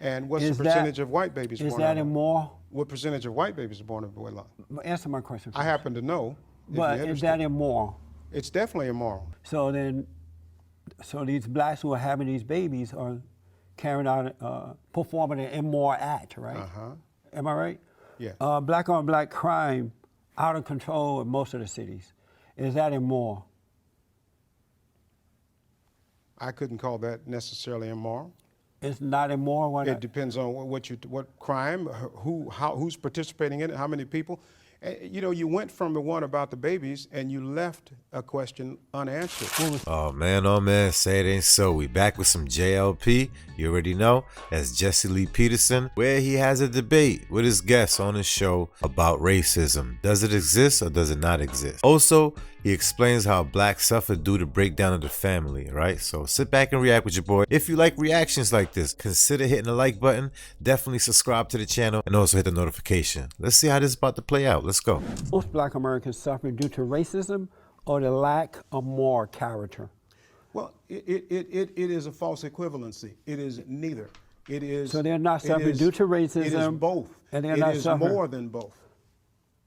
And what's the percentage of white babies born out of wedlock? Is that immoral? What percentage of white babies are born in wedlock? Answer my question first. I happen to know. But is that immoral? It's definitely immoral. So then, so these blacks who are having these babies are carrying out, performing an immoral act, right? Uh-huh. Am I right? Yeah. Black on black crime out of control in most of the cities. Is that immoral? I couldn't call that necessarily immoral. It's not immoral? Why not? It depends on what crime, who's participating in it, how many people. You know, you went from the one about the babies and you left a question unanswered. Oh man, say it ain't so. We back with some JLP. You already know, that's Jesse Lee Peterson, where he has a debate with his guests on his show about racism. Does it exist or does it not exist? Also, he explains how blacks suffer due to breakdown of the family, right? So sit back and react with your boy. If you like reactions like this, consider hitting the like button. Definitely subscribe to the channel and also hit the notification. Let's see how this is about to play out. Let's go. Most black Americans suffering due to racism or the lack of moral character? Well, it is a false equivalency. It is neither. It is. So they're not suffering due to racism. It is both. And they're not suffering. More than both.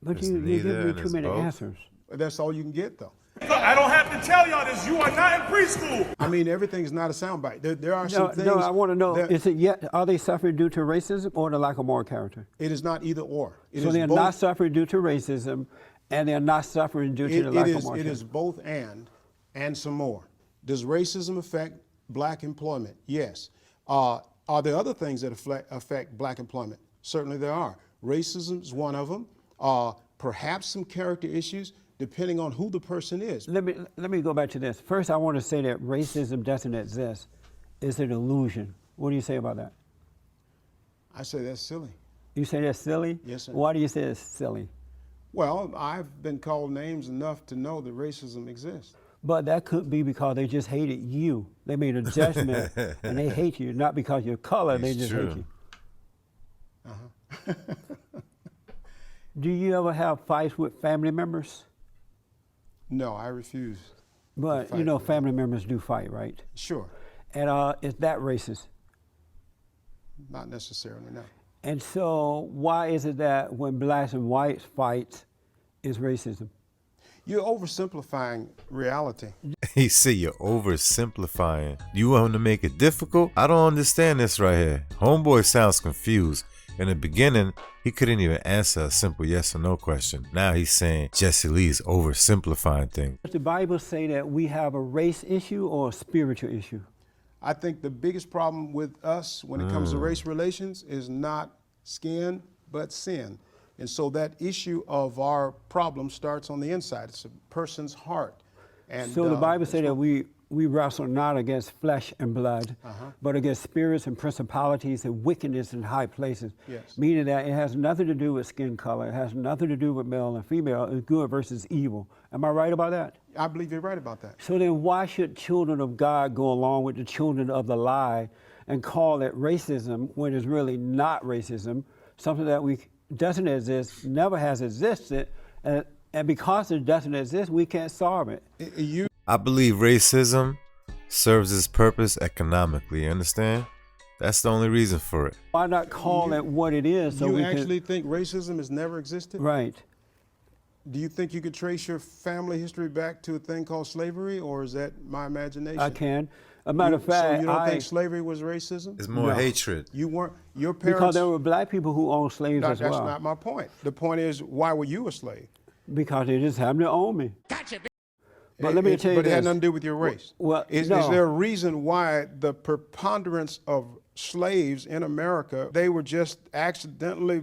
But It's you give neither me and too it's many both. answers. That's all you can get, though. I don't have to tell y'all this. You are not in preschool. I mean, everything's not a soundbite. There are some things. No, I want to know, that- is it yet, are they suffering due to racism or the lack of moral character? It is not either or. It So is they're both. not suffering due to racism and they're not suffering due to the lack of moral It character. is both and some more. Does racism affect black employment? Yes. Are there other things that affect black employment? Certainly there are. Racism is one of them. Perhaps some character issues, depending on who the person is. Let me go back to this. First, I want to say that racism doesn't exist. It's an illusion. What do you say about that? I say that's silly. You say that's silly? Yes, sir. Why do you say it's silly? Well, I've been called names enough to know that racism exists. But that could be because they just hated you. They made a judgment and they hate you, not because your color, they just hate you. Uh-huh. Do you ever have fights with family members? No, I refuse. But fight you know with family members do fight, right? Sure. And is that racist? Not necessarily, no. And so why is it that when blacks and whites fight is racism? You're oversimplifying reality. He said you're oversimplifying. You want him to make it difficult? I don't understand this right here. Homeboy sounds confused. In the beginning, he couldn't even answer a simple yes or no question. Now he's saying Jesse Lee's oversimplifying things. Does the Bible say that we have a race issue or a spiritual issue? I think the biggest problem with us when it comes to race relations is not skin, but sin. And so that issue of our problem starts on the inside. It's a person's heart. And So the Bible says that we wrestle not against flesh and blood, but against spirits and principalities and wickedness in high places. Yes. Meaning that it has nothing to do with skin color. It has nothing to do with male and female. It's good versus evil. Am I right about that? I believe you're right about that. So then why should children of God go along with the children of the lie and call it racism when it's really not racism, something that doesn't exist, never has existed, and because it doesn't exist, we can't solve it. I believe racism serves its purpose economically, you understand? That's the only reason for it. Why not call it what it is? So You we actually think racism has never existed? Right. Do you think you could trace your family history back to a thing called slavery, or is that my imagination? I can. A matter of fact, so you don't think slavery was racism? It's more hatred. You weren't. Your parents. Because there were black people who owned slaves as well. That's not my point. The point is, why were you a slave? Because they just happened to own me. Gotcha. But let me tell you But it this. had nothing to do with your race. Well, is no. there a reason why the preponderance of slaves in America, they were just accidentally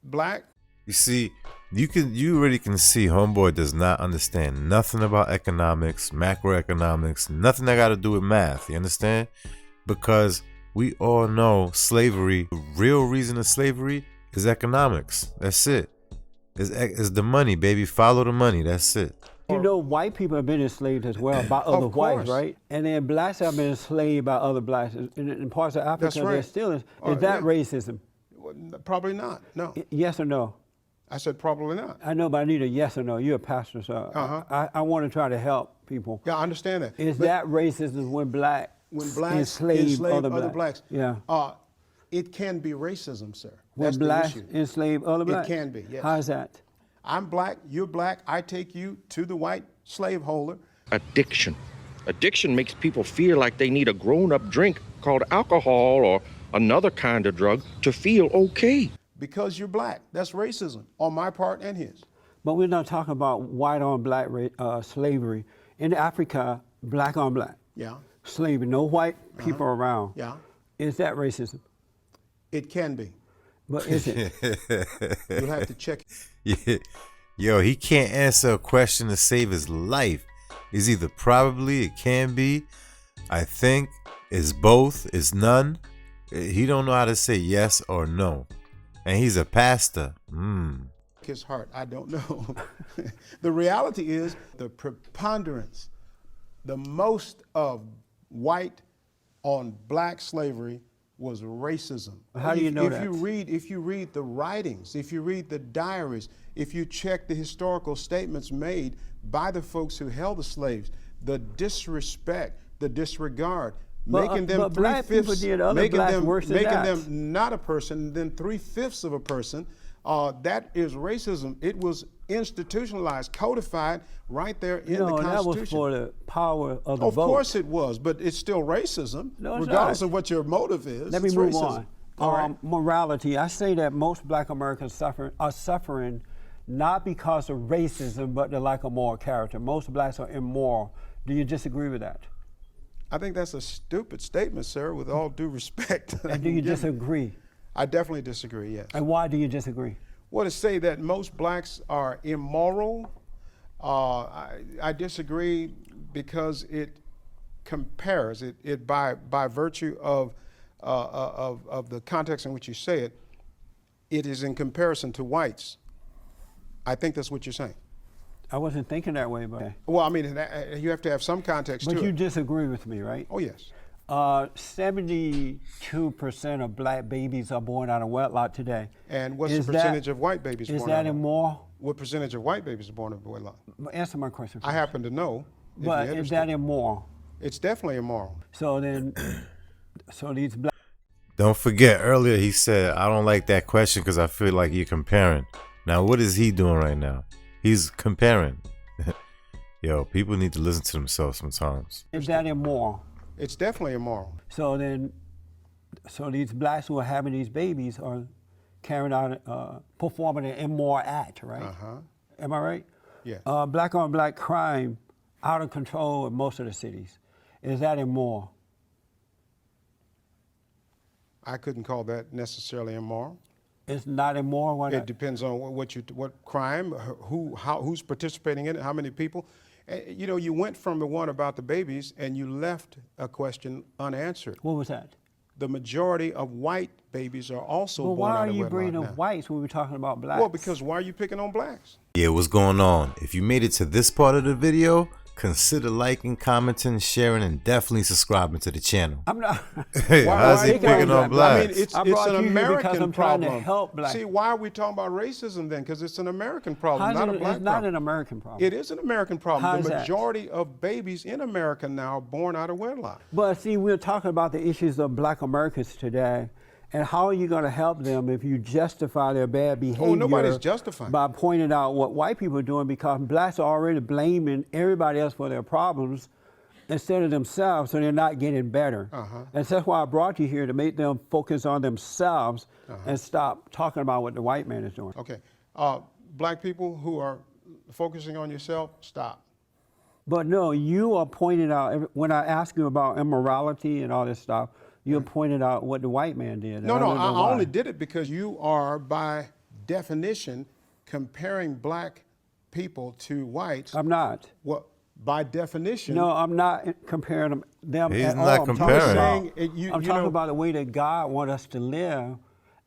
black? You see, you already can see homeboy does not understand nothing about economics, macroeconomics, nothing that got to do with math. You understand? Because we all know slavery, the real reason of slavery is economics. That's it. It's the money, baby. Follow the money. That's it. You know, white people have been enslaved as well by other whites, right? And then blacks have been enslaved by other blacks. In parts of Africa, That's right. they're still. Is that racism? Probably not. No. Yes or no? I said probably not. I know, but I need a yes or no. You're a pastor, so I want to try to help people. Yeah, I understand that. Is that racism when blacks enslaved enslave other blacks? Yeah. It can be racism, sir. When That's the blacks issue. enslave other blacks? It can be, yes. How is that? I'm black, you're black, I take you to the white slaveholder. Addiction. Addiction makes people feel like they need a grown-up drink called alcohol or another kind of drug to feel okay. Because you're black. That's racism on my part and his. But we're not talking about white on black slavery. In Africa, black on black. Yeah. Slavery, no white people around. Yeah. Is that racism? It can be. But is it? You'll have to check. Yeah. Yo, he can't answer a question to save his life. It's either probably, it can be, I think, it's both, it's none. He don't know how to say yes or no. And he's a pastor. His heart, I don't know. The reality is the preponderance, the most of white on black slavery was racism. How do you know if that? If you read the writings, if you read the diaries, if you check the historical statements made by the folks who held the slaves, the disrespect, the disregard, making them but black people three-fifths, did other making blacks them, worse than making that. them not a person, then 3/5 of a person. That is racism. It was institutionalized, codified right there in the Constitution. that was for the power of the vote. Of course it was, but it's still racism, No, it's regardless not. of what your motive is. Let me it's move racism. on. All right. Morality. I say that most black Americans are suffering not because of racism, but the lack of moral character. Most blacks are immoral. Do you disagree with that? I think that's a stupid statement, sir, with all due respect. And do you disagree? I definitely disagree, yes. And why do you disagree? Well, to say that most blacks are immoral, I disagree because it compares, it by virtue of the context in which you say it, it is in comparison to whites. I think that's what you're saying. I wasn't thinking that way, but Well, I mean, you have to have some context but to you it. disagree with me, right? Oh, yes. 72% of black babies are born out of wedlock today. And what's Is the that- percentage of white babies Is born that out of immoral? What percentage of white babies are born of wedlock? Answer my question. I happen to know. if But you're is that interested. immoral? It's definitely immoral. So then, so these black. Don't forget, earlier he said, I don't like that question because I feel like you're comparing. Now, what is he doing right now? He's comparing. Yo, people need to listen to themselves sometimes. Is that immoral? It's definitely immoral. So then, so these blacks who are having these babies are carrying out, performing an immoral act, right? Uh-huh. Am I right? Yes. Black on black crime out of control in most of the cities. Is that immoral? I couldn't call that necessarily immoral. It's not immoral. Why It not? depends on what crime, who's participating in it, how many people. You know, you went from the one about the babies and you left a question unanswered. What was that? The majority of white babies are also Well, born why out are of you wedlock bringing now. up whites when we're talking about blacks? Well, because why are you picking on blacks? Yeah, what's going on? If you made it to this part of the video, consider liking, commenting, sharing, and definitely subscribing to the channel. I'm not. Hey, how's he picking on picking on black? I mean, blacks? it's I brought an you here because American I'm trying to problem. help blacks. See, why are we talking about racism then? Because it's an American problem, How's not it- a black it's not problem. an American problem. It is an American problem. How The is that? majority of babies in America now are born out of wedlock. But see, we're talking about the issues of black Americans today, and how are you going to help them if you justify their bad behavior? Oh, nobody's justifying. By pointing out what white people are doing, because blacks are already blaming everybody else for their problems instead of themselves, so they're not getting better. And so that's why I brought you here, to make them focus on themselves and stop talking about what the white man is doing. Okay. Black people who are focusing on yourself, stop. But no, you are pointing out, when I ask you about immorality and all this stuff, you're pointing out what the white man did. and No, I don't know I why. only did it because you are, by definition, comparing black people to whites. I'm not. Well, by definition. No, I'm not comparing them He's at not all. I'm comparing. talking Saying about, it- you I'm know- talking about the way that God wants us to live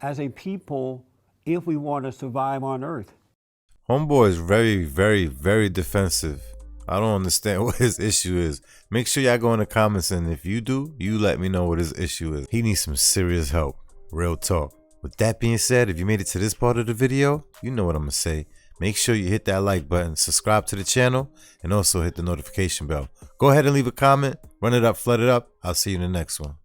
as a people if we want to survive on earth. Homeboy is very, very, very defensive. I don't understand what his issue is. Make sure y'all go in the comments, and if you do, you let me know what his issue is. He needs some serious help. Real talk. With that being said, if you made it to this part of the video, you know what I'm going to say. Make sure you hit that like button, subscribe to the channel, and also hit the notification bell. Go ahead and leave a comment. Run it up, flood it up. I'll see you in the next one.